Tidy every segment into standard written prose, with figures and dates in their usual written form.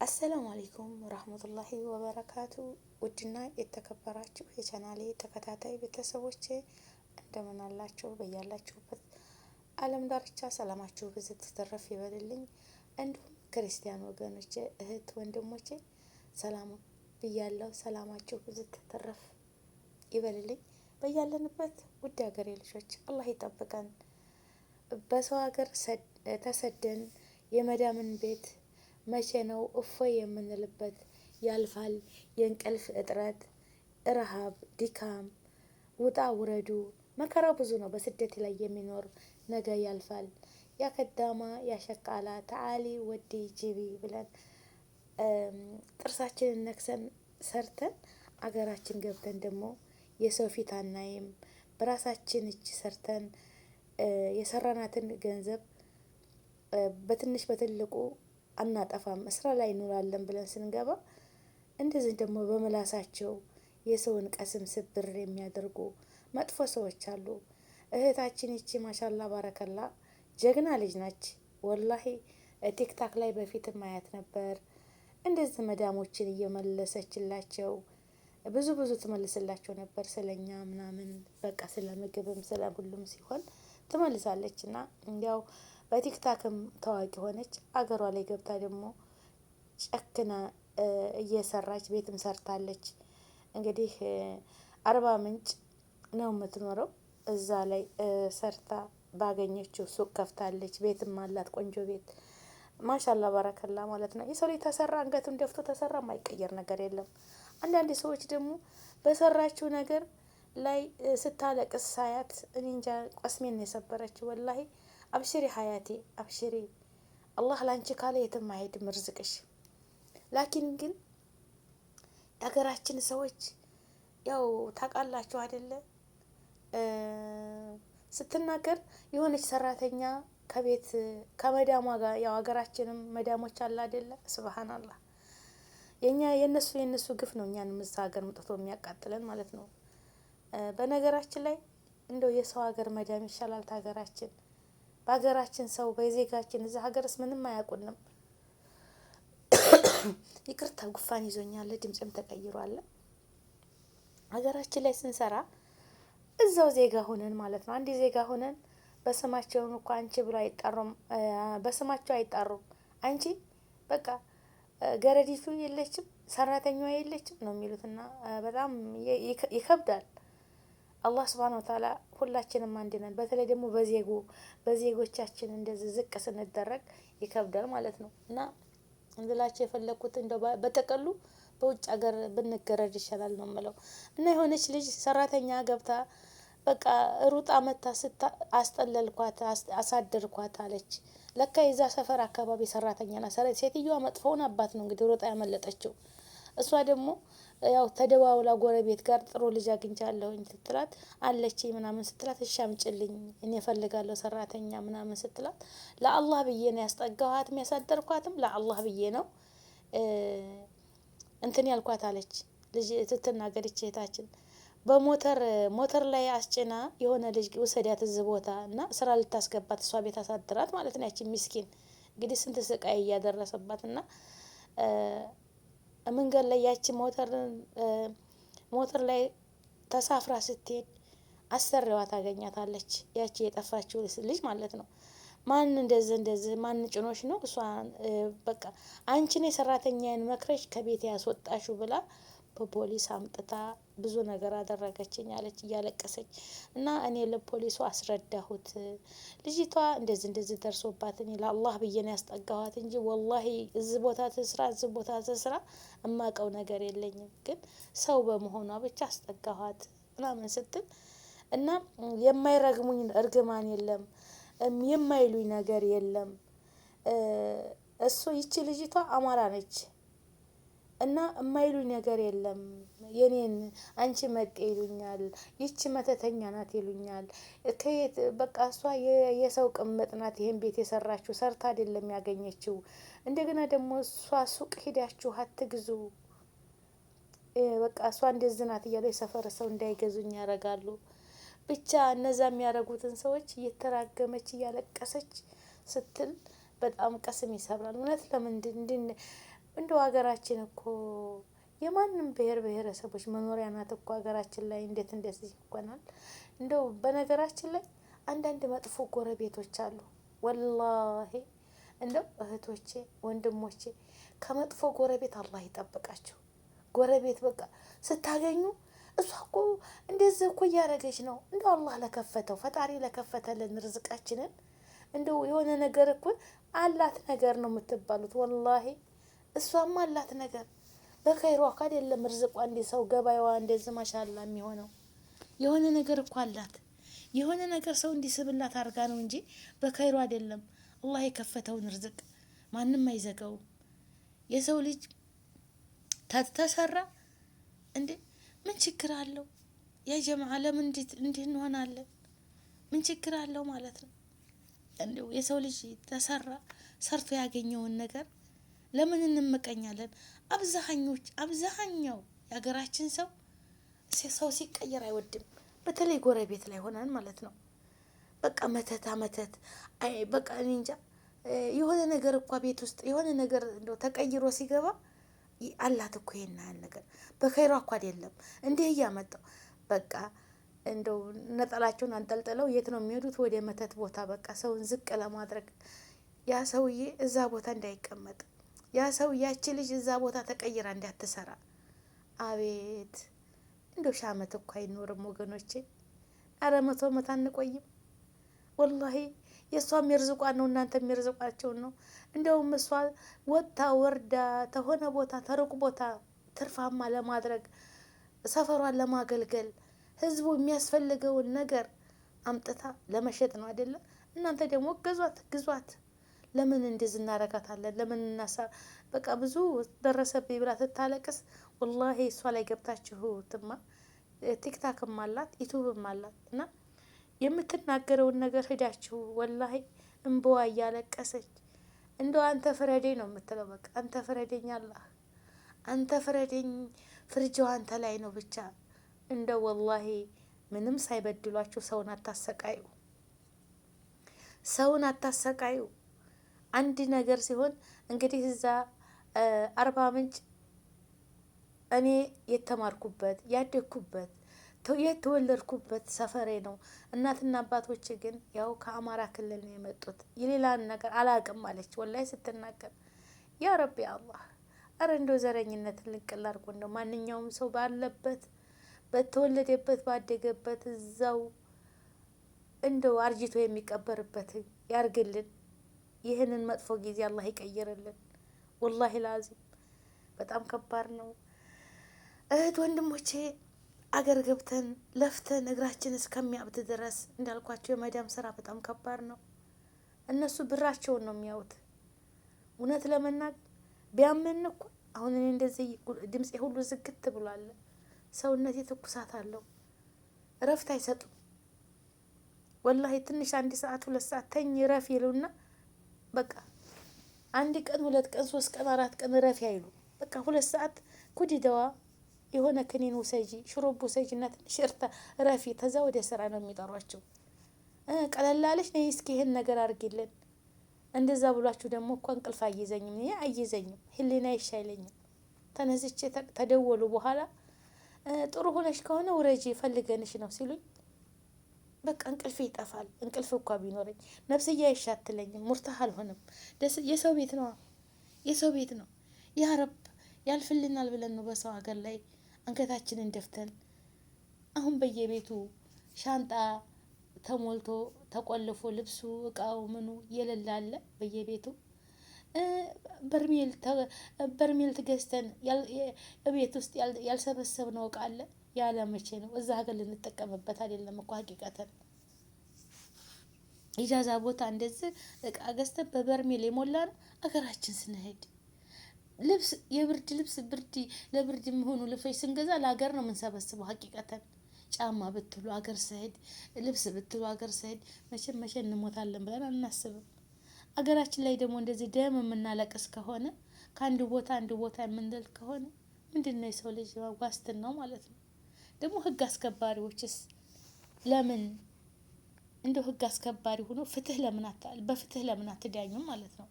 አሰላሙ አለይኩም ወራህመቱላሂ ወበረካቱ። ውድና የተከበራችሁ የቻናሌ ተከታታይ ቤተሰቦቼ እንደምን አላችሁ? በያላችሁበት ዓለም ዳርቻ ሰላማችሁ ብዝት ትተረፍ ይበልልኝ። እንዲሁም ክርስቲያን ወገኖቼ እህት ወንድሞቼ ሰላም ብያለሁ። ሰላማችሁ ብዝት ትተረፍ ይበልልኝ። በያለንበት ውድ ሀገሬ ልጆች አላህ ይጠብቀን። በሰው ሀገር ተሰደን የመዳምን ቤት መቼ ነው እፎይ የምንልበት? ያልፋል የእንቅልፍ እጥረት፣ ረሃብ፣ ድካም፣ ውጣ ውረዱ፣ መከራው ብዙ ነው። በስደት ላይ የሚኖር ነገ ያልፋል። ያከዳማ ያሸቃላ ተዓሊ ወዲ ጂቢ ብለን ጥርሳችንን ነክሰን ሰርተን አገራችን ገብተን ደግሞ የሰው ፊት አናይም። በራሳችን እጅ ሰርተን የሰራናትን ገንዘብ በትንሽ በትልቁ አናጠፋም፣ ስራ ላይ እንውላለን ብለን ስንገባ እንደዚህ ደግሞ በምላሳቸው የሰውን ቀስም ስብር የሚያደርጉ መጥፎ ሰዎች አሉ። እህታችን ይቺ ማሻላ ባረከላ ጀግና ልጅ ናች። ወላሂ ቲክታክ ላይ በፊት ማያት ነበር። እንደዚህ መዳሞችን እየመለሰችላቸው ብዙ ትመልስላቸው ነበር። ስለኛ ምናምን በቃ ስለ ምግብም ስለ ሁሉም ሲሆን ትመልሳለች እና እንዲያው በቲክታክም ታዋቂ ሆነች። አገሯ ላይ ገብታ ደግሞ ጨክና እየሰራች ቤትም ሰርታለች። እንግዲህ አርባ ምንጭ ነው የምትኖረው። እዛ ላይ ሰርታ ባገኘችው ሱቅ ከፍታለች። ቤትም አላት ቆንጆ ቤት ማሻላ ባረከላ ማለት ነው። የሰው ልጅ ተሰራ አንገቱን ደፍቶ ተሰራ የማይቀየር ነገር የለም። አንዳንድ ሰዎች ደግሞ በሰራችው ነገር ላይ ስታለቅስ ሳያት እኔ እንጃ ቆስሜን ነው የሰበረችው ወላሂ። አብሽሪ ሀያቴ አብሽሪ፣ አላህ ላንቺ ካለ የትም አይሄድም ርዝቅሽ። ላኪን ግን የሀገራችን ሰዎች ያው ታውቃላችሁ አይደለ? ስትናገር የሆነች ሰራተኛ ከቤት ከመዳሟ ጋር ያው ሀገራችንም መዳሞች አለ አይደለ? ሱብሃንአላህ የነሱ ግፍ ነው እኛን እዛ ሀገር መጥቶ የሚያቃጥለን ማለት ነው። በነገራችን ላይ እንደው የሰው ሀገር መዳም ይሻላል ሀገራችን። በሀገራችን ሰው በዜጋችን እዛ ሀገርስ ምንም አያውቁንም። ይቅርታ ጉፋን ይዞኛል፣ ድምጽም ተቀይሯል። ሀገራችን ላይ ስንሰራ እዛው ዜጋ ሆነን ማለት ነው። አንድ ዜጋ ሆነን በስማቸውን እኮ አንቺ ብሎ አይጠሩም፣ በስማቸው አይጠሩም። አንቺ በቃ ገረዲቱ የለችም ሰራተኛዋ የለችም ነው የሚሉትና በጣም ይከብዳል። አላህ ስብሃነ ወተዓላ ሁላችንም አንድ ነን። በተለይ ደግሞ በዜጎቻችን እንደዚህ ዝቅ ስንደረግ ይከብዳል ማለት ነው። እና እንድላችሁ የፈለኩት እንደው በጠቀሉ በውጭ ሀገር ብንገረድ ይሻላል ነው የምለው። እና የሆነች ልጅ ሰራተኛ ገብታ በቃ ሩጣ መታ አስጠለልኳት አሳደርኳት አለች። ለካ የዛ ሰፈር አካባቢ ሰራተኛ ናት። ሴትዮዋ መጥፎውን አባት ነው እንግዲህ ሩጣ ያመለጠችው። እሷ ደግሞ ያው ተደዋውላ ጎረቤት ጋር ጥሩ ልጅ አግኝቻለሁኝ ስትላት አለች ምናምን ስትላት እሺ አምጪልኝ እኔ እፈልጋለሁ ሰራተኛ ምናምን ስትላት ለአላህ ብዬ ነው ያስጠጋኋትም ያሳደርኳትም ለአላህ ብዬ ነው እንትን ያልኳት አለች። ልጅ ትትናገር እህታችን በሞተር ላይ አስጭና የሆነ ልጅ ወሰዳት እዚህ ቦታ እና ስራ ልታስገባት እሷ ቤት አሳድራት ማለት ነው። ያቺ ምስኪን እንግዲህ ስንት ስቃይ እያደረሰባት እና መንገድ ላይ ያቺ ሞተር ላይ ተሳፍራ ስትሄድ አሰሪዋ ታገኛታለች። ያቺ የጠፋችው ልጅ ማለት ነው። ማን እንደዚህ ማን ጭኖሽ ነው? እሷ በቃ አንቺ ነሽ ሰራተኛዬን መክረሽ ከቤት ያስወጣሽው ብላ በፖሊስ አምጥታ ብዙ ነገር አደረገችኝ አለች እያለቀሰች። እና እኔ ለፖሊሱ አስረዳሁት ልጅቷ እንደዚህ ደርሶባት እኔ ለአላህ ብዬ ነው ያስጠጋኋት እንጂ ወላሂ እዚህ ቦታ ትስራ እማቀው ነገር የለኝም፣ ግን ሰው በመሆኗ ብቻ አስጠጋኋት ምናምን ስትል እና የማይረግሙኝ እርግማን የለም የማይሉኝ ነገር የለም። እሱ ይቺ ልጅቷ አማራ ነች እና የማይሉኝ ነገር የለም። የኔን አንቺ መጤ ይሉኛል፣ ይቺ መተተኛ ናት ይሉኛል። ከየት በቃ እሷ የሰው ቅምጥ ናት ይሄን ቤት የሰራችው ሰርታ አይደለም ያገኘችው። እንደገና ደግሞ እሷ ሱቅ ሄዳችሁ አትግዙ፣ በቃ እሷ እንደዚህ ናት እያሉ የሰፈር ሰው እንዳይገዙኝ ያደርጋሉ። ብቻ እነዛ የሚያደርጉትን ሰዎች እየተራገመች እያለቀሰች ስትል በጣም ቀስም ይሰብራል። እውነት ለምንድን እንደው ሀገራችን እኮ የማንም ብሔር ብሔረሰቦች መኖሪያ ናት እኮ ሀገራችን ላይ እንዴት እንደዚህ ይሆናል? እንደው በነገራችን ላይ አንዳንድ መጥፎ ጎረቤቶች አሉ። ወላሂ እንደው እህቶቼ ወንድሞቼ ከመጥፎ ጎረቤት አላህ ይጠብቃቸው። ጎረቤት በቃ ስታገኙ እሷ እኮ እንደዚህ እኮ እያደረገች ነው። እንደው አላህ ለከፈተው ፈጣሪ ለከፈተልን ርዝቃችንን እንደው የሆነ ነገር እኮ አላት ነገር ነው የምትባሉት። ወላሂ እሷም አላት ነገር በኸይሯ እኮ አይደለም ርዝቋ እንደ ሰው ገበያዋ እንደዚህ ማሻላ የሚሆነው የሆነ ነገር እኮ አላት። የሆነ ነገር ሰው እንዲስብላት አድርጋ ነው እንጂ በኸይሯ አይደለም። አላህ የከፈተውን ርዝቅ ማንም አይዘጋውም። የሰው ልጅ ተሰራ እንዴ ምን ችግር አለው? ያ ጀማዓ ለምን እንዲህ እንሆናለን? ምን ችግር አለው ማለት ነው? እንደው የሰው ልጅ ተሰራ ሰርቶ ያገኘውን ነገር ለምን እንመቀኛለን? አብዛኛው የሀገራችን ሰው ሲቀየር አይወድም። በተለይ ጎረቤት ላይ ሆናን ማለት ነው። በቃ መተት በቃ እኔ እንጃ የሆነ ነገር እኳ ቤት ውስጥ የሆነ ነገር እንደው ተቀይሮ ሲገባ አላት እኮ ይሄን ያህል ነገር በኸይሯ እኮ አይደለም እንዲህ እያመጣው በቃ እንደው ነጠላቸውን አንጠልጥለው የት ነው የሚሄዱት? ወደ መተት ቦታ በቃ ሰውን ዝቅ ለማድረግ ያ ሰውዬ እዛ ቦታ እንዳይቀመጥ ያ ሰው ያቺ ልጅ እዛ ቦታ ተቀይራ እንዳትሰራ። አቤት እንደው 1000 ዓመት እኮ አይኖርም ወገኖቼ። አረ 100 ዓመት አንቆይም ወላሂ። የእሷም የርዝቋን ነው እናንተም የርዝቋቸውን ነው። እንደውም እሷ ወጥታ ወርዳ ተሆነ ቦታ ተሩቅ ቦታ ትርፋማ ለማድረግ ሰፈሯን ለማገልገል ህዝቡ የሚያስፈልገውን ነገር አምጥታ ለመሸጥ ነው አይደለም። እናንተ ደግሞ ግዟት። ለምን እንደዚህ እናረጋታለን? ለምን በቃ ብዙ ደረሰብኝ ብላ ትታለቅስ። ወላሂ እሷ ላይ ገብታችሁትማ ቲክታክም አላት ዩቱብም አላት እና የምትናገረውን ነገር ሄዳችሁ ወላሂ እንበዋ እያለቀሰች እንደው አንተ ፍረደኝ ነው የምትለው። በቃ አንተ ፍረደኝ አላህ አንተ ፍረደኝ፣ ፍርጃው አንተ ላይ ነው ብቻ። እንደው ወላሂ ምንም ሳይበድሏችሁ ሰውን አታሰቃዩ፣ ሰውን አታሰቃዩ። አንድ ነገር ሲሆን እንግዲህ እዛ አርባ ምንጭ እኔ የተማርኩበት ያደግኩበት የተወለድኩበት ሰፈሬ ነው። እናትና አባቶች ግን ያው ከአማራ ክልል ነው የመጡት። የሌላን ነገር አላቅም አለች ወላይ ስትናገር። ያ ረቢ አላህ አረ እንደው ዘረኝነትን ልንቅል አድርጎ እንደው ማንኛውም ሰው ባለበት በተወለደበት ባደገበት እዛው እንደው አርጅቶ የሚቀበርበት ያርግልን። ይህንን መጥፎ ጊዜ አላህ ይቀይርልን። ወላሂ ላዚም በጣም ከባድ ነው እህት ወንድሞቼ። አገር ገብተን ለፍተን እግራችን እስከሚያብት ድረስ እንዳልኳቸው የመዳም ስራ በጣም ከባድ ነው። እነሱ ብራቸውን ነው የሚያዩት። እውነት ለመናገር ቢያመን እኮ አሁን እኔ እንደዚህ ድምፄ ሁሉ ዝግት ብሏል። ሰውነቴ ትኩሳት አለው። እረፍት አይሰጡም። ወላሂ ትንሽ 1 ሰዓት 2 ሰዓት ተኝ ረፍ ይሉና በቃ 1 ቀን 2 ቀን 3 ቀን 4 ቀን ረፍ አይሉ። በቃ 2 ሰዓት ኩዲደዋ የሆነ ክኒን ውሰጂ ሽሮብ ውሰጂ እና ትንሽ ረፊ ተዛ ወደ ስራ ነው የሚጠሯቸው። ቀለላለች ነይ እስኪ ይሄን ነገር አድርጊልን። እንደዛ ብሏችሁ ደግሞ እኮ እንቅልፍ አይዘኝም። እኔ አይዘኝም፣ ህሊና አይሻይለኝም። ተነስቼ ተደወሉ በኋላ ጥሩ ሆነሽ ከሆነ ውረጂ ፈልገንሽ ነው ሲሉኝ በቃ እንቅልፍ ይጠፋል። እንቅልፍ እንኳ ቢኖረኝ ነፍስያ አይሻትለኝም። ሙርታህ አልሆንም። የሰው ቤት ነው የሰው ቤት ነው። ያ ረብ ያልፍልናል ብለን ነው በሰው ሀገር ላይ አንገታችንን ደፍተን አሁን በየቤቱ ሻንጣ ተሞልቶ ተቆልፎ ልብሱ እቃው ምኑ የሌላለ በየቤቱ በርሜል ትገዝተን ቤት ውስጥ ያልሰበሰብነው እቃ አለ። ያለ መቼ ነው እዛ ሀገር ልንጠቀምበት አይደለም እኮ ሀቂቀተን ኢጃዛ ቦታ እንደዚህ እቃ ገዝተን በበርሜል የሞላ ነው። አገራችን ስንሄድ ልብስ የብርድ ልብስ ለብርድ የሚሆኑ ልብሶች ስንገዛ ለሀገር ነው የምንሰበስበው። ሀቂቀተን ጫማ ብትሉ አገር ስሄድ ልብስ ብትሉ አገር ስሄድ መቼ እንሞታለን ብለን አናስብም። አገራችን ላይ ደግሞ እንደዚህ ደም የምናለቅስ ከሆነ ከአንድ ቦታ አንድ ቦታ የምንል ከሆነ ምንድነው የሰው ልጅ ዋስትናው ማለት ነው? ደግሞ ህግ አስከባሪዎችስ ለምን እንደው ህግ አስከባሪ ሆኖ በፍትህ ለምን አትዳኙም ማለት ነው?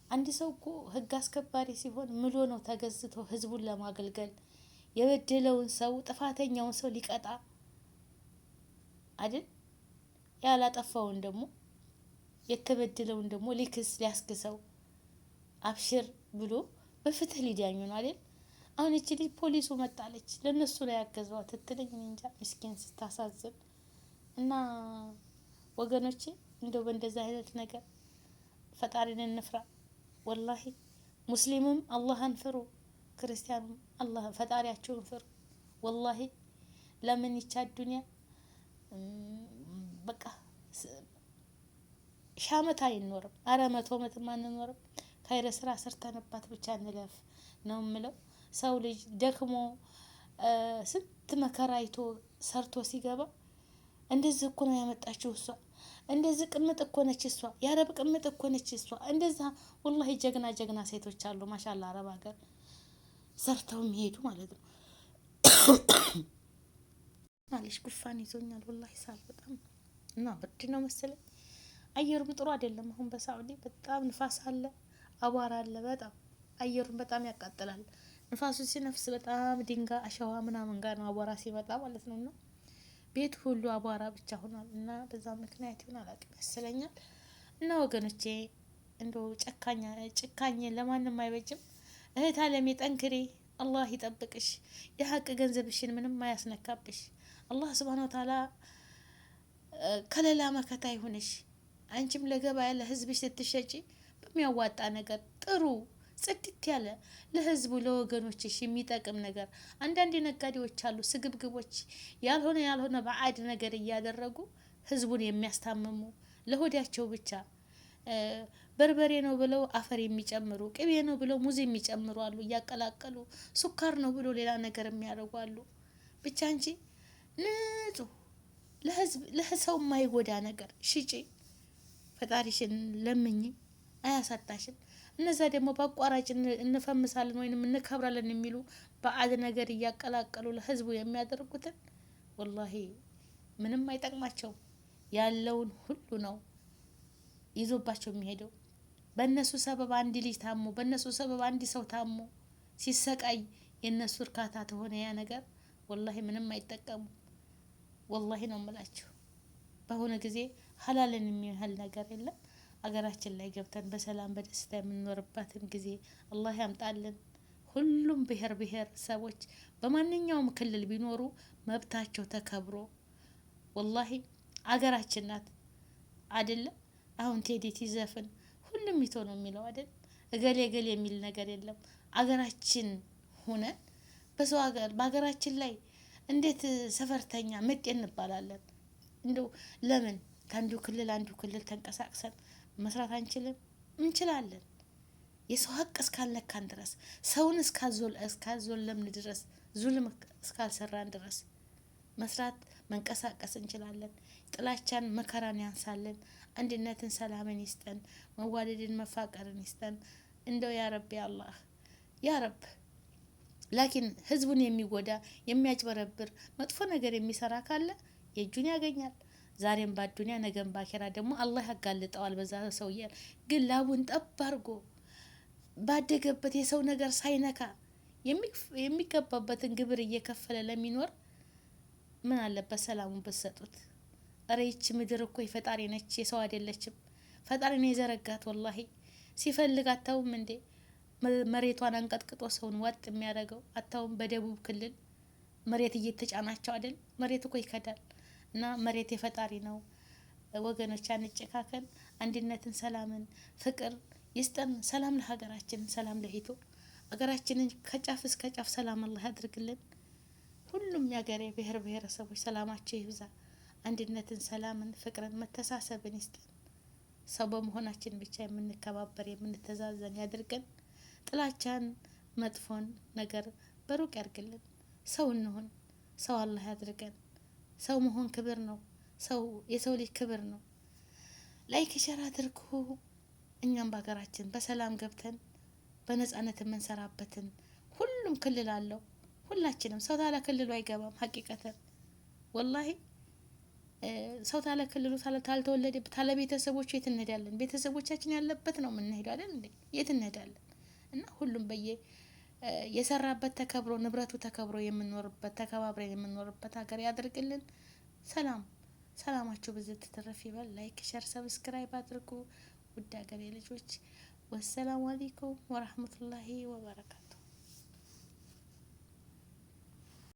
አንድ ሰው እኮ ህግ አስከባሪ ሲሆን ምሎ ነው ተገዝቶ ህዝቡን ለማገልገል የበደለውን ሰው ጥፋተኛውን ሰው ሊቀጣ አይደል? ያላጠፋውን ደግሞ የተበደለውን ደግሞ ሊክስ ሊያስክሰው አብሽር ብሎ በፍትህ ሊዳኙ ነው አይደል? አሁን እቺ ልጅ ፖሊሱ መጣለች ለነሱ ላይ ያገዘዋት ትትለኝ እንጃ ምስኪን ስታሳዝን። እና ወገኖቼ እንደው በእንደዛ አይነት ነገር ፈጣሪን እንፍራ። ወላሂ ሙስሊሙም አላህን ፍሩ፣ ክርስቲያኑም አላህ ፈጣሪያቸውን ፍሩ። ወላሂ ለምን ይቻ ዱንያ በቃ ሺህ ዓመት አይኖርም። አረ 100 ዓመትም አንኖርም። ኸይረ ስራ ሰርተንባት ብቻ እንለፍ ነው የምለው። ሰው ልጅ ደክሞ ስንት መከራ አይቶ ሰርቶ ሲገባ እንደዚህ እኮ ነው ያመጣችው እሷ፣ እንደዚህ ቅምጥ እኮ ነች እሷ፣ የአረብ ቅምጥ እኮ ነች እሷ። እንደዛ ወላሂ ጀግና ጀግና ሴቶች አሉ ማሻአላ፣ አረብ ሀገር ሰርተው የሚሄዱ ማለት ነው። ማለሽ ጉፋን ይዞኛል ወላሂ ሳል በጣም እና ብርድ ነው መሰለኝ። አየሩም ጥሩ አይደለም። አሁን በሳዑዲ በጣም ንፋስ አለ፣ አቧራ አለ። በጣም አየሩን በጣም ያቃጥላል። ንፋሱ ሲነፍስ በጣም ድንጋይ አሸዋ ምናምን ጋር ነው አቧራ ሲመጣ ማለት ነው። እና ቤት ሁሉ አቧራ ብቻ ሆኗል። እና በዛ ምክንያት ይሆን አላውቅም ይመስለኛል። እና ወገኖቼ እንደው ጭካኝ ለማንም አይበጅም። እህት አለሜ ጠንክሪ፣ አላህ ይጠብቅሽ። የሀቅ ገንዘብሽን ምንም አያስነካብሽ። አላህ ስብሃነ ወተዓላ ከለላ መከታ ይሁንሽ። አንቺም ለገበያ ለህዝብሽ ስትሸጪ በሚያዋጣ ነገር ጥሩ ጽድት ያለ ለህዝቡ ለወገኖችሽ የሚጠቅም ነገር። አንዳንድ ነጋዴዎች አሉ ስግብግቦች፣ ያልሆነ ባዕድ ነገር እያደረጉ ህዝቡን የሚያስታምሙ ለሆዳቸው ብቻ በርበሬ ነው ብለው አፈር የሚጨምሩ፣ ቅቤ ነው ብለው ሙዝ የሚጨምሩ አሉ እያቀላቀሉ፣ ሱካር ነው ብለው ሌላ ነገር የሚያደርጉ አሉ። ብቻ አንቺ ንጹህ ለሰው የማይጎዳ ነገር ሽጪ፣ ፈጣሪሽን ለምኝ፣ አያሳጣሽም። እነዛ ደግሞ በአቋራጭ እንፈምሳለን ወይንም እንከብራለን የሚሉ ባዕድ ነገር እያቀላቀሉ ለህዝቡ የሚያደርጉትን ወላሂ ምንም አይጠቅማቸውም። ያለውን ሁሉ ነው ይዞባቸው የሚሄደው። በእነሱ ሰበብ አንድ ልጅ ታሞ፣ በእነሱ ሰበብ አንድ ሰው ታሞ ሲሰቃይ የእነሱ እርካታ ተሆነ ያ ነገር ወላሂ ምንም አይጠቀሙ። ወላሂ ነው የምላችሁ። በአሁኑ ጊዜ ሀላልን የሚያህል ነገር የለም። አገራችን ላይ ገብተን በሰላም በደስታ የምንኖርባትን ጊዜ አላህ ያምጣልን። ሁሉም ብሔረሰቦች በማንኛውም ክልል ቢኖሩ መብታቸው ተከብሮ ወላሂ አገራችን ናት አይደለም። አሁን ቴዲ ሲዘፍን ሁሉም ይቶ ነው የሚለው አይደል? እገሌ እገሌ የሚል ነገር የለም። አገራችን ሆነን በሰው ሀገር በሀገራችን ላይ እንዴት ሰፈርተኛ መጤ እንባላለን? እንደው ለምን ከአንዱ ክልል አንዱ ክልል ተንቀሳቅሰን መስራት አንችልም? እንችላለን። የሰው ሀቅ እስካልነካን ድረስ፣ ሰውን እስካዞለምን ድረስ፣ ዙልም እስካልሰራን ድረስ መስራት መንቀሳቀስ እንችላለን። ጥላቻን መከራን ያንሳልን። አንድነትን ሰላምን ይስጠን። መዋደድን መፋቀርን ይስጠን። እንደው ያ ረቢ አላህ ያ ረብ። ላኪን ህዝቡን የሚጎዳ የሚያጭበረብር መጥፎ ነገር የሚሰራ ካለ የእጁን ያገኛል። ዛሬም በአዱንያ ነገም ባኬራ ደግሞ አላህ ያጋልጠዋል። በዛ ሰውዬ ግን ላቡን ጠብ አድርጎ ባደገበት የሰው ነገር ሳይነካ የሚገባበትን ግብር እየከፈለ ለሚኖር ምን አለበት ሰላሙን ብትሰጡት? እረ ይች ምድር እኮ የፈጣሪ ነች፣ የሰው አይደለችም። ፈጣሪ ነው የዘረጋት። ወላሂ ሲፈልግ አታውም እንዴ መሬቷን አንቀጥቅጦ ሰውን ዋጥ የሚያደርገው? አታውም በደቡብ ክልል መሬት እየተጫናቸው አይደል? መሬት እኮ ይከዳል። እና መሬት የፈጣሪ ነው። ወገኖች አንጨካከን፣ አንድነትን፣ ሰላምን፣ ፍቅር ይስጠን። ሰላም ለሀገራችን፣ ሰላም ለኢትዮ ሀገራችንን ከጫፍ እስከ ጫፍ ሰላም አላህ ያድርግልን። ሁሉም የሀገሬ ብሔረሰቦች ሰላማቸው ይብዛ። አንድነትን፣ ሰላምን፣ ፍቅርን፣ መተሳሰብን ይስጠን። ሰው በመሆናችን ብቻ የምንከባበር የምንተዛዘን ያድርገን። ጥላቻን፣ መጥፎን ነገር በሩቅ ያርግልን። ሰው እንሁን። ሰው አላህ ያድርገን። ሰው መሆን ክብር ነው። የሰው ልጅ ክብር ነው። ላይክ ሸር አድርጉ። እኛም በሀገራችን በሰላም ገብተን በነጻነት የምንሰራበትን ሁሉም ክልል አለው። ሁላችንም ሰው ታላ ክልሉ አይገባም። ሀቂቀተን ወላሂ ሰው ታለ ክልሉ ታልተወለደ ታለ ቤተሰቦች የት እንሄዳለን? ቤተሰቦቻችን ያለበት ነው የምንሄደው አይደል እንዴ? የት እንሄዳለን? እና ሁሉም የሰራበት ተከብሮ ንብረቱ ተከብሮ የምንኖርበት ተከባብረን የምንኖርበት ሀገር ያድርግልን። ሰላማችሁ ብዝት ትተረፍ ይበል። ላይክ ሸር ሰብስክራይብ አድርጉ ውድ ሀገሬ ልጆች። ወሰላሙ አለይኩም ወራህመቱላሂ ወበረካቱ።